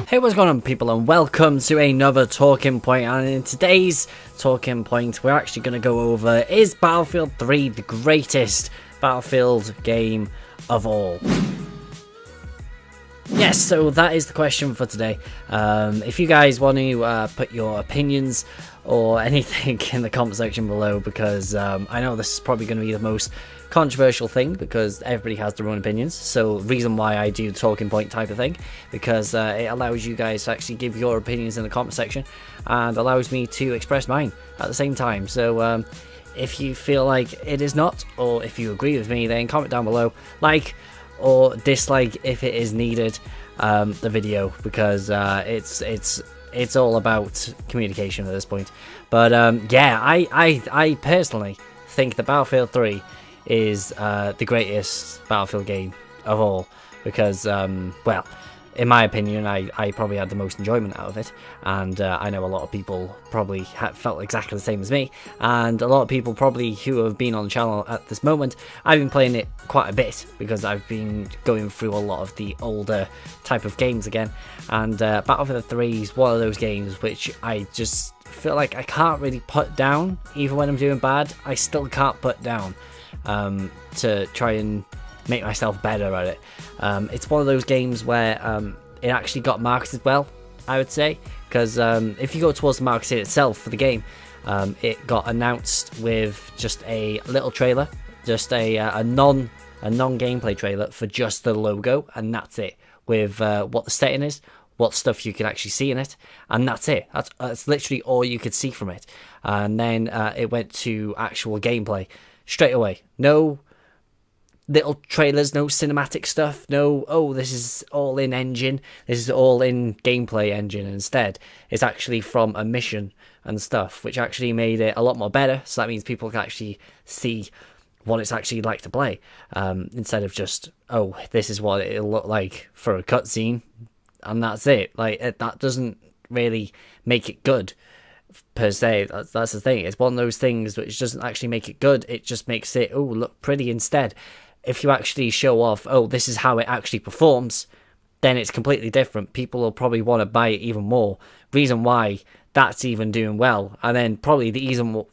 Hey, what's going on, people, and welcome to another talking point. And in today's talking point, we're actually going to go over, is Battlefield 3 the greatest Battlefield game of all? Yes, so that is the question for today. If you guys want to put your opinions or anything in the comment section below, because I know this is probably going to be the most controversial thing, because everybody has their own opinions. So reason why I do the talking point type of thing, because it allows you guys to actually give your opinions in the comment section and allows me to express mine at the same time. So if you feel like it is not, or if you agree with me, then comment down below, like or dislike if it is needed the video, because it's all about communication at this point. But yeah, I personally think that Battlefield 3 is the greatest Battlefield game of all, because well, in my opinion, I probably had the most enjoyment out of it, and I know a lot of people probably felt exactly the same as me, and a lot of people probably who have been on the channel at this moment, I've been playing it quite a bit, because I've been going through a lot of the older type of games again, and Battlefield 3 is one of those games which I just feel like I can't really put down. Even when I'm doing bad, I still can't put down to try and make myself better at it. It's one of those games where it actually got marketed well, I would say, because if you go towards the marketing itself for the game, it got announced with just a little trailer, just a non gameplay trailer for just the logo, and that's it, with what the setting is, what stuff you can actually see in it, and that's it. That's literally all you could see from it. And then it went to actual gameplay straight away. No little trailers, no cinematic stuff, no, oh, this is all in engine, this is all in gameplay engine. Instead, it's actually from a mission and stuff, which actually made it a lot more better. So that means people can actually see what it's actually like to play, instead of just, oh, this is what it'll look like for a cutscene, and that's it. Like, that doesn't really make it good per se. That's the thing. It's one of those things which doesn't actually make it good. It just makes it, oh, look pretty instead. If you actually show off, oh, this is how it actually performs, then it's completely different. People will probably want to buy it even more. Reason why that's even doing well, and then probably the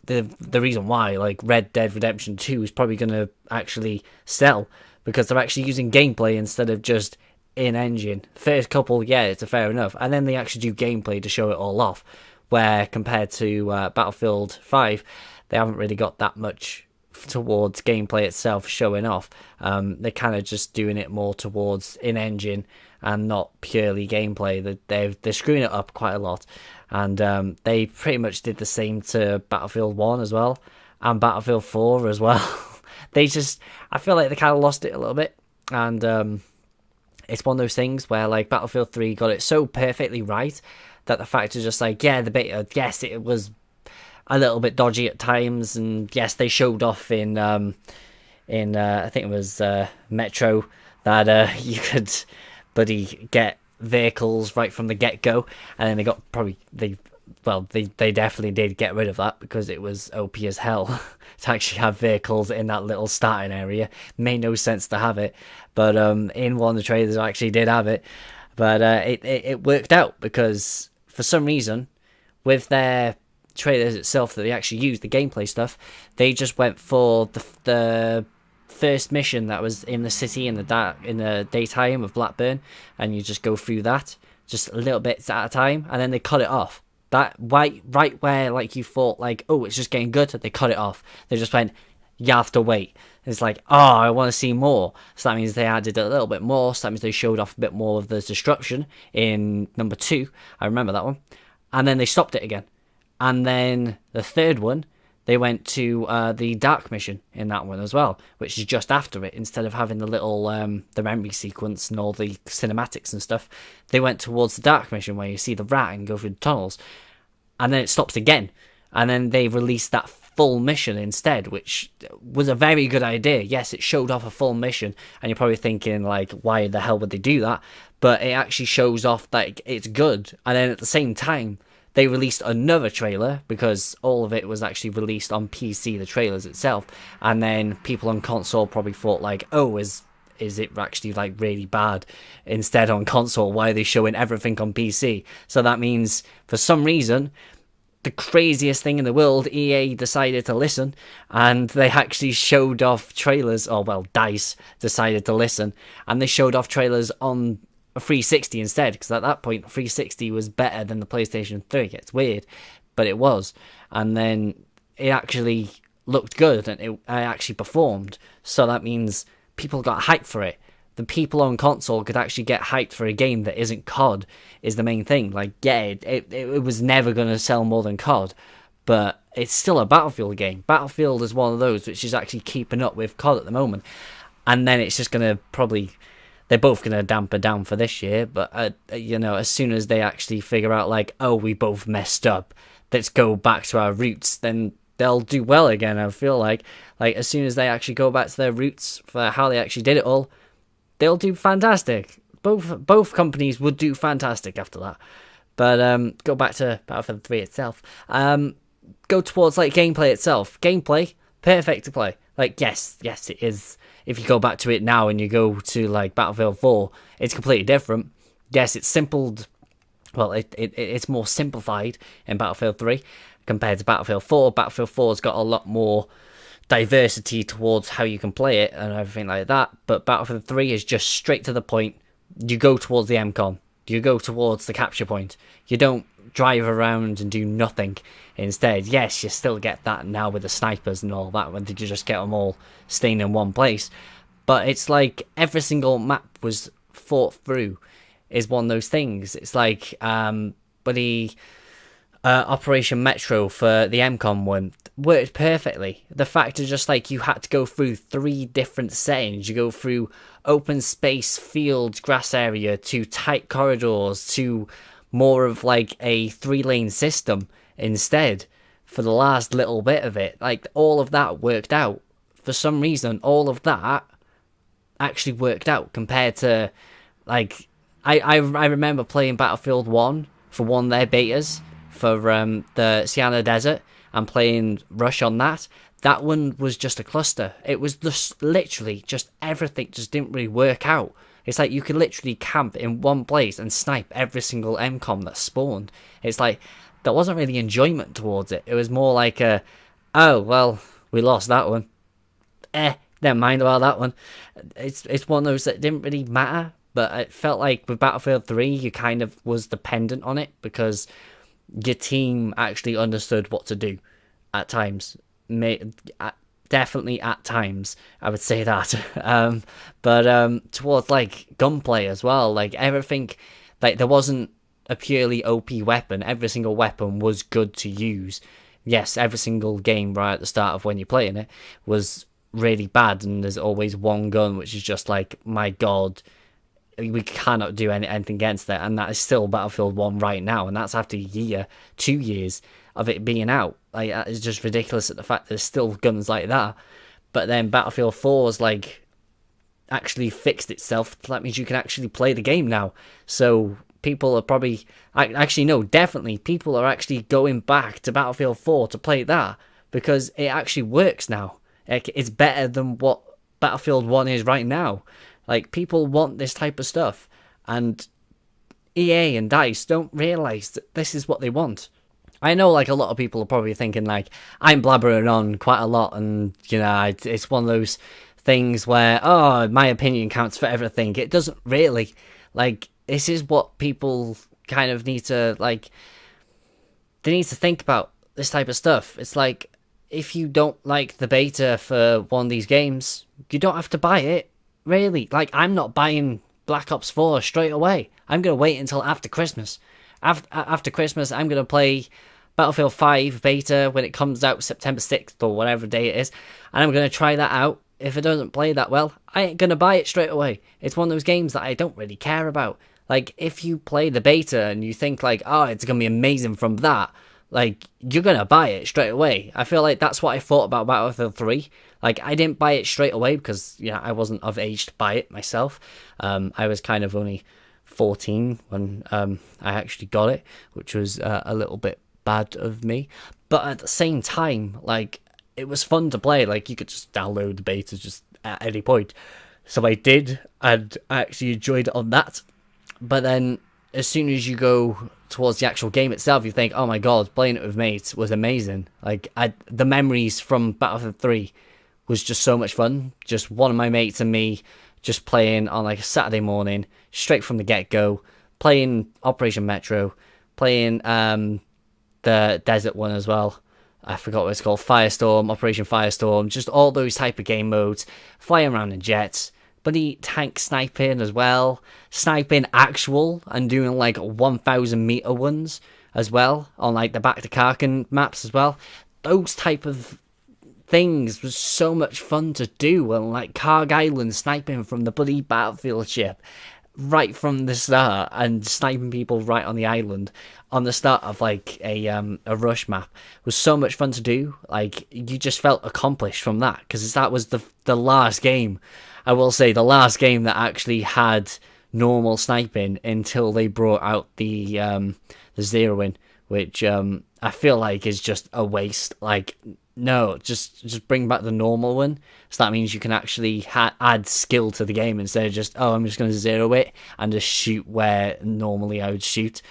reason why, like, Red Dead Redemption 2 is probably going to actually sell, because they're actually using gameplay instead of just in-engine. First couple, yeah, it's a fair enough, and then they actually do gameplay to show it all off, where compared to Battlefield 5, they haven't really got that much towards gameplay itself showing off. They're kind of just doing it more towards in-engine and not purely gameplay. They're screwing it up quite a lot, and they pretty much did the same to Battlefield 1 as well, and Battlefield 4 as well. I feel like they kind of lost it a little bit, and it's one of those things where, like, Battlefield 3 got it so perfectly right that the fact is just like, yeah, the beta, yes, it was a little bit dodgy at times, and yes, they showed off in I think it was Metro, that you could get vehicles right from the get-go, and then they definitely did get rid of that, because it was OP as hell to actually have vehicles in that little starting area. Made no sense to have it, but in one of the trailers I actually did have it, but it worked out, because for some reason with their trailers itself that they actually used, the gameplay stuff, they just went for the first mission that was in the city in the daytime of Blackburn, and you just go through that just a little bit at a time, and then they cut it off. That right where, like, you thought, like, oh, it's just getting good, they cut it off. They just went, you have to wait. It's like, oh, I want to see more. So that means they added a little bit more. So that means they showed off a bit more of the destruction in number 2. I remember that one. And then they stopped it again. And then the third one, they went to the dark mission in that one as well, which is just after it. Instead of having the little the memory sequence and all the cinematics and stuff, they went towards the dark mission where you see the rat and go through the tunnels, and then it stops again, and then they released that full mission instead, which was a very good idea. Yes, it showed off a full mission, and you're probably thinking, like, why the hell would they do that? But it actually shows off that it's good, and then at the same time, they released another trailer, because all of it was actually released on PC, the trailers itself, and then people on console probably thought, like, oh, is is it actually like really bad? Instead on console, why are they showing everything on PC? So that means for some reason, the craziest thing in the world, EA decided to listen, and they actually showed off trailers, or well, DICE decided to listen, and they showed off trailers on a 360 instead, because at that point 360 was better than the PlayStation 3. It's weird, but it was. And then it actually looked good, and it actually performed, so that means people got hyped for it. The people on console could actually get hyped for a game that isn't COD, is the main thing. Like, yeah, it was never going to sell more than COD, but it's still a Battlefield game. Battlefield is one of those which is actually keeping up with COD at the moment, and then it's just going to probably... They're both going to damper down for this year, but, you know, as soon as they actually figure out, like, oh, we both messed up, let's go back to our roots, then they'll do well again, I feel like. Like, as soon as they actually go back to their roots for how they actually did it all, they'll do fantastic. Both companies would do fantastic after that. But go back to Battlefield 3 itself. Go towards, like, gameplay itself. Gameplay, perfect to play. Like, yes, it is. If you go back to it now and you go to, like, Battlefield 4, it's completely different. Yes, it's simpled. Well, it's more simplified in Battlefield 3 compared to Battlefield 4. Battlefield 4's got a lot more diversity towards how you can play it and everything like that. But Battlefield 3 is just straight to the point. You go towards the MCOM. You go towards the capture point. You don't drive around and do nothing instead. Yes, you still get that now with the snipers and all that, when you just get them all staying in one place. But it's like every single map was thought through, is one of those things. It's like Operation Metro for the MCOM one worked perfectly. The fact is just like you had to go through 3 different settings. You go through open space, fields, grass area, to tight corridors, to more of like a 3-lane system instead for the last little bit of it. Like, all of that worked out. For some reason, all of that actually worked out compared to, like, I remember playing Battlefield 1 for one of their betas for the Sienna Desert, and playing Rush on that. That one was just a cluster. It was just literally just everything just didn't really work out. It's like you could literally camp in one place and snipe every single MCOM that spawned. It's like, there wasn't really enjoyment towards it. It was more like oh, well, we lost that one. Never mind about that one. It's one of those that didn't really matter, but it felt like with Battlefield 3, you kind of was dependent on it, because your team actually understood what to do at times. Definitely at times, I would say that. But towards, like, gunplay as well, like, everything, like, there wasn't a purely OP weapon. Every single weapon was good to use. Yes, every single game right at the start of when you're playing it was really bad, and there's always one gun which is just like, my god, we cannot do anything against that. And that is still Battlefield 1 right now, and that's after a year, 2 years of it being out. Like, that is just ridiculous at the fact there's still guns like that. But then Battlefield 4's like actually fixed itself. That means you can actually play the game now. So people are probably, actually no, definitely people are actually going back to Battlefield 4 to play that, because it actually works now. It's better than what Battlefield 1 is right now. Like, people want this type of stuff, and EA and DICE don't realise that this is what they want. I know, like, a lot of people are probably thinking, like, I'm blabbering on quite a lot, and, you know, it's one of those things where, oh, my opinion counts for everything. It doesn't really. Like, this is what people kind of need to, like, they need to think about this type of stuff. It's like, if you don't like the beta for one of these games, you don't have to buy it, really. Like, I'm not buying Black Ops 4 straight away. I'm going to wait until after Christmas. After Christmas, I'm going to play Battlefield 5 beta when it comes out September 6th or whatever day it is, and I'm going to try that out. If it doesn't play that well, I ain't going to buy it straight away. It's one of those games that I don't really care about. Like, if you play the beta and you think, like, oh, it's going to be amazing from that, like, you're going to buy it straight away. I feel like that's what I thought about Battlefield 3. Like, I didn't buy it straight away because, you know, I wasn't of age to buy it myself. I was kind of only 14 when I actually got it, which was a little bit bad of me. But at the same time, like, it was fun to play. Like, you could just download the beta just at any point. So I did, and I actually enjoyed it on that. But then, as soon as you go towards the actual game itself, you think, oh my god, playing it with mates was amazing. Like, the memories from Battlefield 3 was just so much fun. Just one of my mates and me just playing on like a Saturday morning, straight from the get-go, playing Operation Metro, playing the desert one as well. I forgot what it's called, Firestorm, Operation Firestorm, just all those type of game modes, flying around in jets, bloody tank sniping as well, sniping actual, and doing like 1,000 meter ones as well, on like the Back to Karkin maps as well. Those type of things was so much fun to do, and like Karg Island, sniping from the bloody battlefield ship right from the start, and sniping people right on the island on the start of like a rush map was so much fun to do. Like, you just felt accomplished from that, because that was the last game, I will say, the last game that actually had normal sniping until they brought out the zeroing, which I feel like is just a waste. Like, no, just bring back the normal one. So that means you can actually add skill to the game instead of just, oh, I'm just going to zero it and just shoot where normally I would shoot.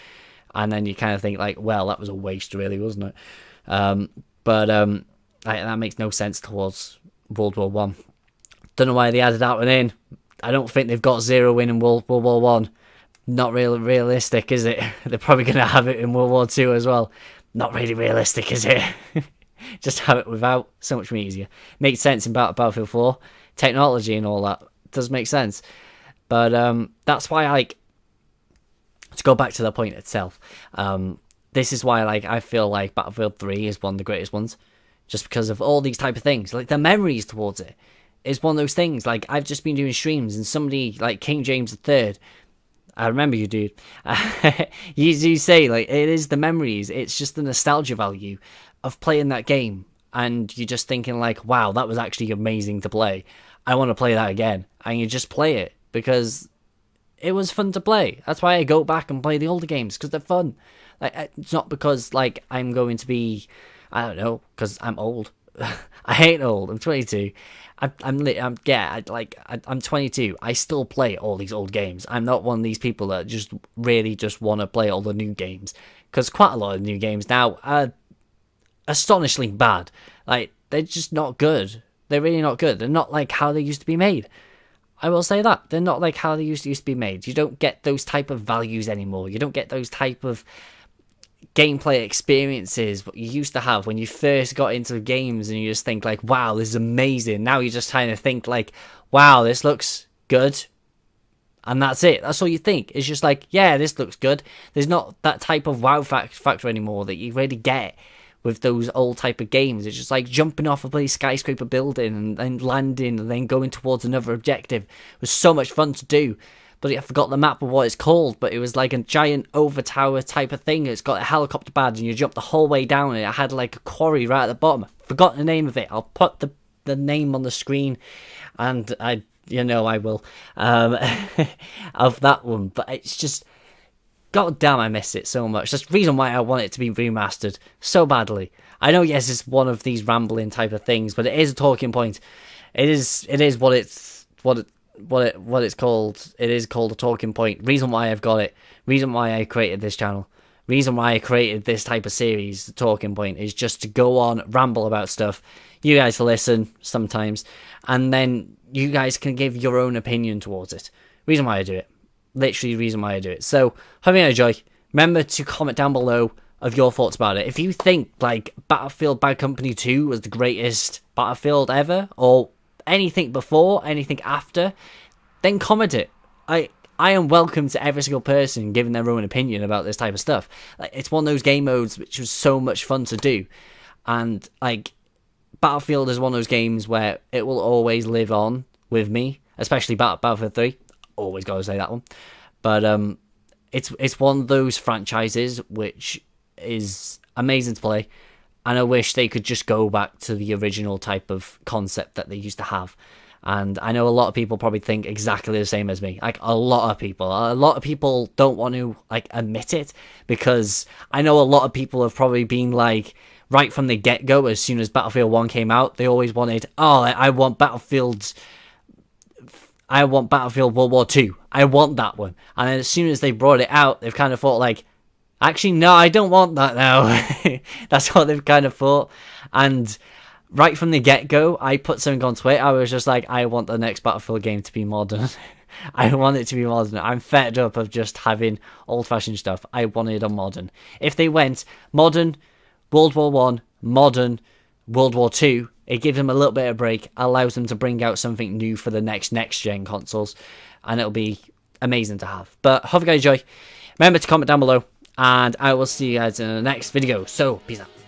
And then you kind of think like, well, that was a waste really, wasn't it? But that makes no sense towards World War One. Don't know why they added that one in. I don't think they've got zero in World War One. Not really realistic, is it? They're probably going to have it in World War Two as well. Not really realistic, is it? Just have it without, so much more easier. Makes sense in Battlefield 4. Technology and all that does make sense. But that's why, like, to go back to the point itself, this is why, like, I feel like Battlefield 3 is one of the greatest ones. Just because of all these type of things. Like, the memories towards it is one of those things. Like, I've just been doing streams, and somebody, like King James III, I remember you, dude. You say, like, it is the memories. It's just the nostalgia value of playing that game, and you're just thinking like, wow, that was actually amazing to play. I want to play that again. And you just play it because it was fun to play. That's why I go back and play the older games, because they're fun. Like, it's not because like I'm going to be, I don't know, because I'm old. I ain't old. I'm 22. I'm 22. I still play all these old games. I'm not one of these people that just really just want to play all the new games, because quite a lot of new games now are astonishingly bad. Like, they're just not good. They're really not good. They're not like how they used to be made. I will say that. They're not like how they used to be made. You don't get those type of values anymore. You don't get those type of gameplay experiences what you used to have when you first got into the games, and you just think like, wow, this is amazing. Now you just kind of think like, wow, this looks good. And that's it. That's all you think. It's just like, yeah, this looks good. There's not that type of wow factor anymore that you really get with those old type of games. It's just like jumping off a bloody skyscraper building and then landing and then going towards another objective. It was so much fun to do. But I forgot the map of what it's called, but it was like a giant over tower type of thing. It's got a helicopter pad, and you jump the whole way down, and it had like a quarry right at the bottom. Forgot the name of it. I'll put the name on the screen, and I will, of that one. But it's just, god damn, I miss it so much. That's the reason why I want it to be remastered so badly. I know, yes, it's one of these rambling type of things, but it is a talking point. It is what it's called. It is called a talking point. Reason why I've got it. Reason why I created this channel. Reason why I created this type of series, the talking point, is just to go on, ramble about stuff. You guys can listen sometimes, and then you guys can give your own opinion towards it. Reason why I do it. Literally reason why I do it. So, hope you enjoy. Remember to comment down below of your thoughts about it. If you think like Battlefield Bad Company 2 was the greatest Battlefield ever, or anything before, anything after, then comment it. I am welcome to every single person giving their own opinion about this type of stuff. Like, it's one of those game modes which was so much fun to do, and like Battlefield is one of those games where it will always live on with me, especially Battlefield 3. Always gotta say that one. But it's one of those franchises which is amazing to play, and I wish they could just go back to the original type of concept that they used to have. And I know a lot of people probably think exactly the same as me. Like, a lot of people don't want to like admit it, because I know a lot of people have probably been like, right from the get-go, as soon as Battlefield 1 came out, they always wanted, oh, I want Battlefield I want Battlefield World War II. I want that one. And then as soon as they brought it out, they've kind of thought like, actually, no, I don't want that now. That's what they've kind of thought. And right from the get-go, I put something on Twitter. I was just like, I want the next Battlefield game to be modern. I want it to be modern. I'm fed up of just having old-fashioned stuff. I want it on modern. If they went modern World War One, modern World War Two, it gives them a little bit of break, allows them to bring out something new for the next gen consoles, and it'll be amazing to have. But hope you guys enjoy. Remember to comment down below, and I will see you guys in the next video. So, peace out.